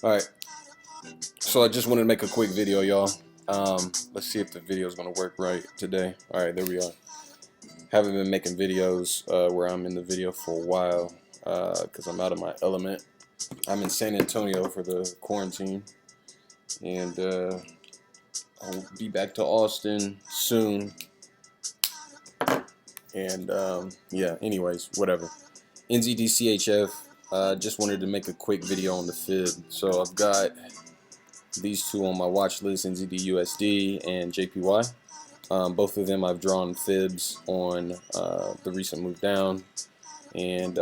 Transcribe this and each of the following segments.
Alright, so I just wanted to make a quick video, y'all. Let's see if the video is going to work right today. Alright, there we are. Haven't been making videos where I'm in the video for a while because I'm out of my element. I'm in San Antonio for the quarantine, and I'll be back to Austin soon. And yeah, anyways, whatever. NZD CHF, just wanted to make a quick video on the Fib. So I've got these two on my watch list, NZD USD and JPY. Both of them I've drawn Fibs on the recent move down, and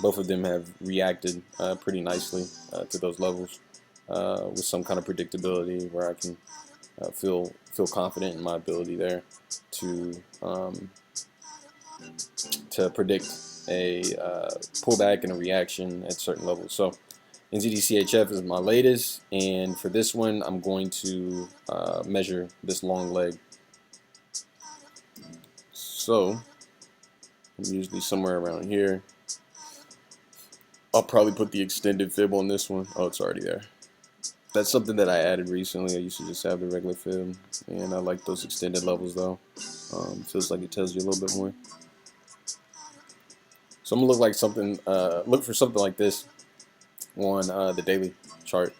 both of them have reacted pretty nicely to those levels with some kind of predictability where I can feel confident in my ability there to predict a pullback and a reaction at certain levels. So NZD CHF is my latest, and for this one I'm going to measure this long leg. So I'm usually somewhere around here. I'll probably put the extended fib on this one. Oh, it's already there. That's something that I added recently. I used to just have the regular fib, and I like those extended levels though. Feels like it tells you a little bit more. So I'm gonna look for something like this on the daily chart.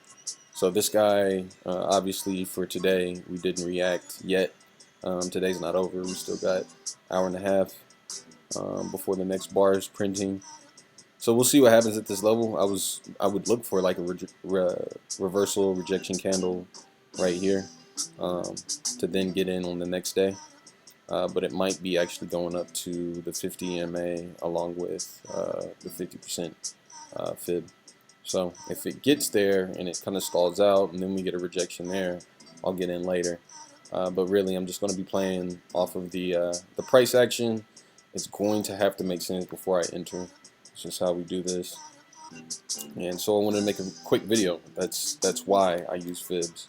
So this guy, obviously for today, we didn't react yet. Today's not over. We still got an hour and a half before the next bar is printing. So we'll see what happens at this level. I would look for like a reversal rejection candle right here to then get in on the next day. But it might be actually going up to the 50 EMA along with the 50% fib. So if it gets there and it kind of stalls out and then we get a rejection there, I'll get in later. But really, I'm just going to be playing off of the price action. It's going to have to make sense before I enter. It's just how we do this. And so I wanted to make a quick video. That's why I use fibs,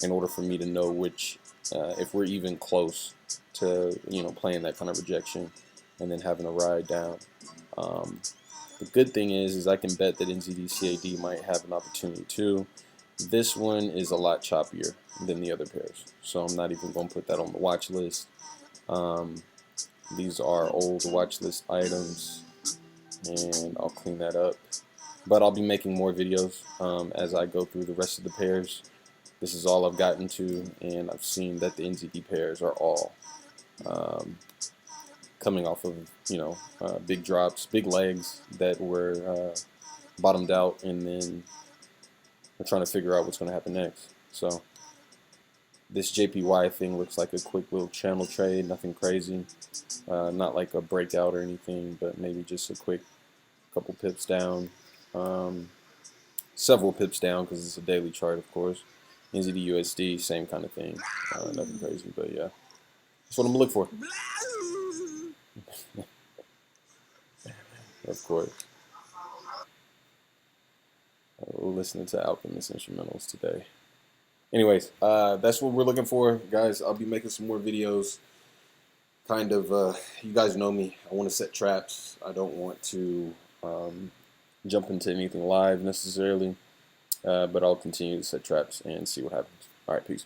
in order for me to know which, if we're even close to playing that kind of rejection and then having a ride down. The good thing is I can bet that NZD CAD might have an opportunity too. This one is a lot choppier than the other pairs, so I'm not even going to put that on the watch list. These are old watch list items, and I'll clean that up. But I'll be making more videos as I go through the rest of the pairs. This is all I've gotten to, and I've seen that the NZD pairs are all coming off of big drops, big legs that were bottomed out, and then we're trying to figure out what's going to happen next. So this JPY thing looks like a quick little channel trade, nothing crazy, not like a breakout or anything, but maybe just a quick couple pips down, several pips down because it's a daily chart, of course. NZD USD, same kind of thing, nothing crazy, but yeah, that's what I'm gonna look for. Of course. Listening to Alchemist instrumentals today. Anyways, that's what we're looking for, guys. I'll be making some more videos. Kind of, you guys know me. I want to set traps. I don't want to jump into anything live necessarily, but I'll continue to set traps and see what happens. All right, peace.